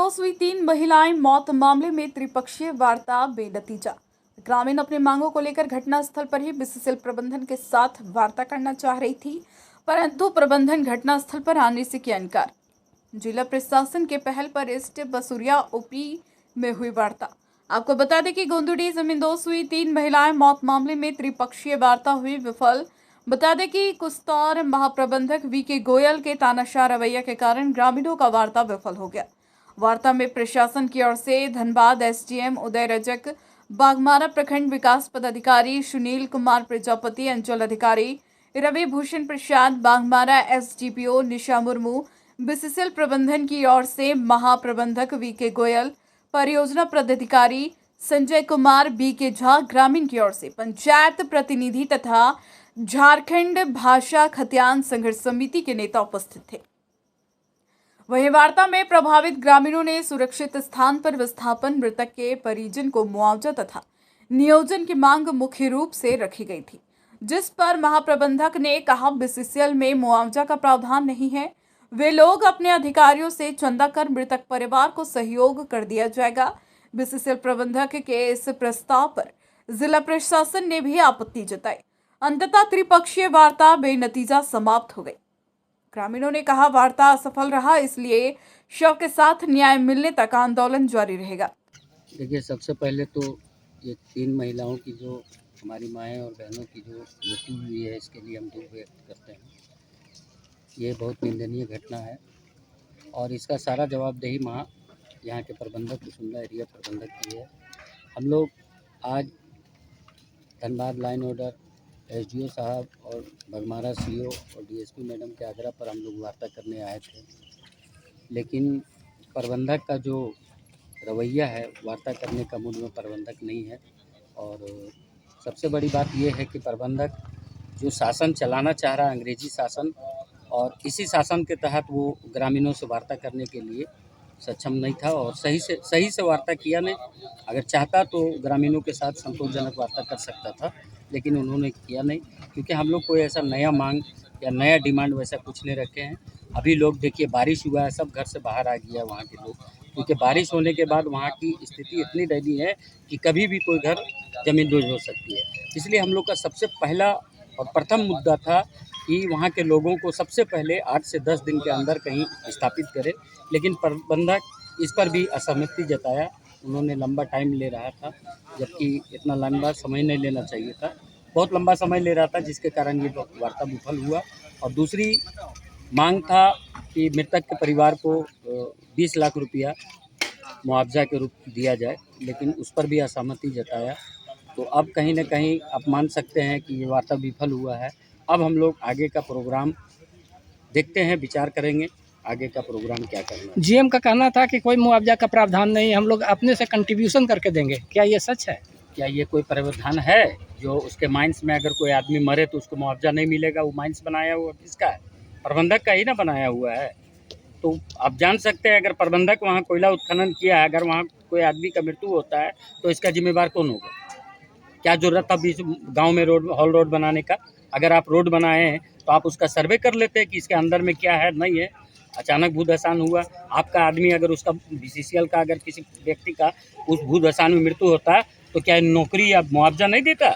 जमींदोज हुई 3 महिलाएं मौत मामले में त्रिपक्षीय वार्ता बेनतीजा। ग्रामीण अपनी मांगों को लेकर घटनास्थल पर ही बीसीसीएल प्रबंधन के साथ वार्ता करना चाह रही थी, परंतु प्रबंधन घटनास्थल पर आने से किया इनकार। जिला प्रशासन के पहल पर ईस्ट बसुरिया ओपी में हुई वार्ता। आपको बता दें कि गोंदुडी जमींदोज हुई 3 महिलाएं मौत मामले में त्रिपक्षीय वार्ता हुई विफल। बता दें कि कुस्तौर महाप्रबंधक वीके गोयल के तानाशाह रवैया के कारण ग्रामीणों का वार्ता विफल हो गया। वार्ता में प्रशासन की ओर से धनबाद एसडीएम उदय रजक, बाघमारा प्रखंड विकास पदाधिकारी सुनील कुमार प्रजापति, अंचल अधिकारी रवि भूषण प्रसाद, बाघमारा एसडीपीओ निशा मुर्मू, बीसीसीएल प्रबंधन की ओर से महाप्रबंधक वीके गोयल, परियोजना पदाधिकारी संजय कुमार बीके झा, ग्रामीण की ओर से पंचायत प्रतिनिधि तथा झारखंड भाषा खतियान संघर्ष समिति के नेता उपस्थित थे। वहीं वार्ता में प्रभावित ग्रामीणों ने सुरक्षित स्थान पर विस्थापन, मृतक के परिजन को मुआवजा तथा नियोजन की मांग मुख्य रूप से रखी गई थी, जिस पर महाप्रबंधक ने कहा बीसीसीएल में मुआवजा का प्रावधान नहीं है। वे लोग अपने अधिकारियों से चंदा कर मृतक परिवार को सहयोग कर दिया जाएगा। बीसीसीएल प्रबंधक के इस प्रस्ताव पर जिला प्रशासन ने भी आपत्ति जताई। अंततः त्रिपक्षीय वार्ता बेनतीजा समाप्त हो गई। ग्रामीणों ने कहा वार्ता असफल रहा, इसलिए शव के साथ न्याय मिलने तक आंदोलन जारी रहेगा। देखिए, सबसे पहले तो ये 3 महिलाओं की जो हमारी माएँ और बहनों की जो मृत्यु हुई है, इसके लिए हम दुख व्यक्त करते हैं। ये बहुत निंदनीय घटना है और इसका सारा जवाबदेही यहाँ के प्रबंधक, कुसुंडा एरिया प्रबंधक की है। हम लोग आज धनबाद लाइन ऑर्डर, एसडीओ साहब और बघमारा सीओ और डीएसपी मैडम के आग्रह पर हम लोग वार्ता करने आए थे, लेकिन प्रबंधक का जो रवैया है, वार्ता करने का मूड में प्रबंधक नहीं है। और सबसे बड़ी बात यह है कि प्रबंधक जो शासन चलाना चाह रहा है, अंग्रेजी शासन, और इसी शासन के तहत वो ग्रामीणों से वार्ता करने के लिए सक्षम नहीं था और सही से वार्ता किया नहीं। अगर चाहता तो ग्रामीणों के साथ संतोषजनक वार्ता कर सकता था, लेकिन उन्होंने किया नहीं, क्योंकि हम लोग कोई ऐसा नया मांग या नया डिमांड वैसा कुछ नहीं रखे हैं। अभी लोग देखिए, बारिश हुआ है, सब घर से बाहर आ गया वहाँ के लोग, क्योंकि बारिश होने के बाद वहाँ की स्थिति इतनी दयनीय है कि कभी भी कोई घर जमींदोज हो सकती है। इसलिए हम लोग का सबसे पहला और प्रथम मुद्दा था कि वहाँ के लोगों को सबसे पहले 8 से 10 दिन के अंदर कहीं स्थापित करें, लेकिन प्रबंधक इस पर भी असहमति जताया। उन्होंने लंबा टाइम ले रहा था, जबकि इतना लंबा समय नहीं लेना चाहिए था, बहुत लंबा समय ले रहा था, जिसके कारण ये वार्ता विफल हुआ। और दूसरी मांग था कि मृतक के परिवार को 20 लाख रुपया मुआवजा के रूप दिया जाए, लेकिन उस पर भी असहमति जताया। तो अब कहीं न कहीं आप मान सकते हैं कि ये वार्ता विफल हुआ है। अब हम लोग आगे का प्रोग्राम देखते हैं, विचार करेंगे आगे का प्रोग्राम क्या करना है। जीएम का कहना था कि कोई मुआवजा का प्रावधान नहीं, हम लोग अपने से कंट्रीब्यूशन करके देंगे, क्या ये सच है? क्या ये कोई प्रावधान है जो उसके माइंस में अगर कोई आदमी मरे तो उसको मुआवजा नहीं मिलेगा? वो माइंस बनाया हुआ किसका है? प्रबंधक का ही ना बनाया हुआ है। तो आप जान सकते हैं, अगर प्रबंधक वहाँ कोयला उत्खनन किया है, अगर वहाँ कोई आदमी का मृत्यु होता है तो इसका जिम्मेवार कौन होगा? क्या जरूरत था बीच गांव में हॉल रोड बनाने का? अगर आप रोड बनाए हैं तो आप उसका सर्वे कर लेते हैं कि इसके अंदर में क्या है, नहीं है। अचानक भूधसान हुआ, आपका आदमी अगर उसका बीसीसीएल का अगर किसी व्यक्ति का उस भूधसान में मृत्यु होता है तो क्या नौकरी या मुआवजा नहीं देता?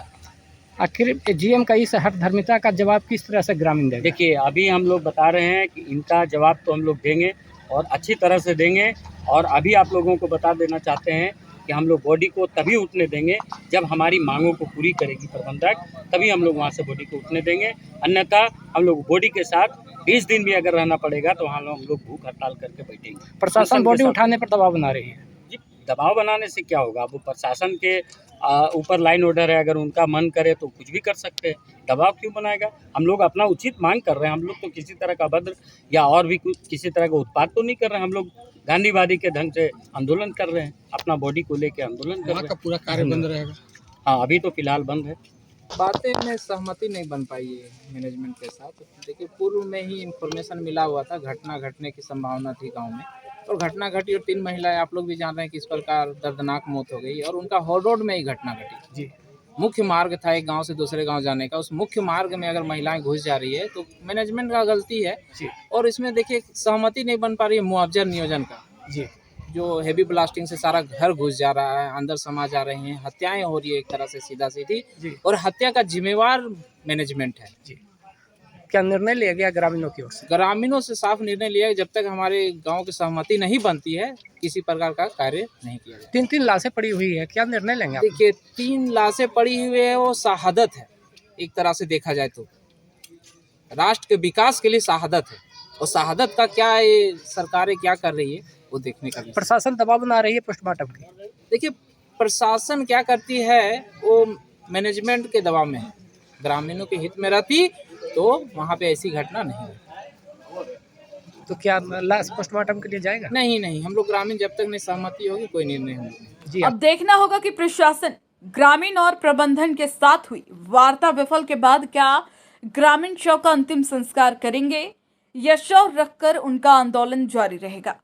आखिर जीएम का इस हठधर्मिता का जवाब किस तरह से ग्रामीण देगा? देखिए, अभी हम लोग बता रहे हैं कि इनका जवाब तो हम लोग देंगे और अच्छी तरह से देंगे। और अभी आप लोगों को बता देना चाहते हैं कि हम लोग बॉडी को तभी उठने देंगे जब हमारी मांगों को पूरी करेगी प्रबंधक, तभी हम लोग वहाँ से बॉडी को उठने देंगे। अन्यथा हम लोग बॉडी के साथ 20 दिन भी अगर रहना पड़ेगा तो वहाँ हम लोग भूख हड़ताल करके बैठेंगे। प्रशासन बॉडी उठाने पर दबाव बना रही है। जी, दबाव बनाने से क्या होगा? वो प्रशासन के ऊपर लाइन ऑर्डर है, अगर उनका मन करे तो कुछ भी कर सकते हैं। दबाव क्यों बनाएगा? हम लोग अपना उचित मांग कर रहे हैं। हम लोग तो किसी तरह का अभद्र या और भी किसी तरह का उत्पाद तो नहीं कर रहे हैं। हम लोग गांधीवादी के ढंग से आंदोलन कर रहे हैं, अपना बॉडी को लेकर आंदोलन कर रहे हैं। पूरा कार्य बंद रहेगा? हाँ, अभी तो फिलहाल बंद है। बातें में सहमति नहीं बन पाई है मैनेजमेंट के साथ। देखिए, पूर्व में ही इन्फॉर्मेशन मिला हुआ था, घटना घटने की संभावना थी गांव में, और घटना घटी और 3 महिलाएं, आप लोग भी जान रहे हैं कि इस प्रकार दर्दनाक मौत हो गई और उनका हॉल रोड में ही घटना घटी। जी, मुख्य मार्ग था एक गांव से दूसरे गांव जाने का, उस मुख्य मार्ग में अगर महिलाएं घुस जा रही है तो मैनेजमेंट का गलती है। जी, और इसमें देखिए सहमति नहीं बन पा रही है मुआवजा नियोजन का। जी। जो हेवी ब्लास्टिंग से सारा घर घुस जा रहा है, अंदर समा जा रहे हैं, हत्याएं हो रही है एक तरह से सीधा सीधी, जी और हत्या का जिम्मेवार मैनेजमेंट है। जी। क्या निर्णय लिया गया ग्रामीणों की ओर से? ग्रामीणों से साफ निर्णय लिया है, जब तक हमारे गांव की सहमति नहीं बनती है किसी प्रकार का कार्य नहीं किया जाए। 3-3 लाशें पड़ी हुई है, क्या निर्णय लेंगे आप? देखिए 3 लाशें पड़ी हुई है, वो शहादत है एक तरह से देखा जाए तो, राष्ट्र के विकास के लिए शहादत है, और शहादत का क्या ये सरकारें क्या कर रही है वो देखने का विषय। प्रशासन दबाव बना रही है पोस्टमार्टम की। देखिए प्रशासन क्या करती है, वो मैनेजमेंट के दबाव में है, ग्रामीणों के हित में रहती तो वहाँ पे ऐसी घटना नहीं है। तो क्या लाश पोस्टमार्टम के लिए जाएगा? नहीं, हम लोग ग्रामीण जब तक नहीं सहमति होगी कोई निर्णय हम लोग नहीं। जी अब देखना होगा कि प्रशासन, ग्रामीण और प्रबंधन के साथ हुई वार्ता विफल के बाद क्या ग्रामीण शव का अंतिम संस्कार करेंगे या शव रखकर उनका आंदोलन जारी रहेगा।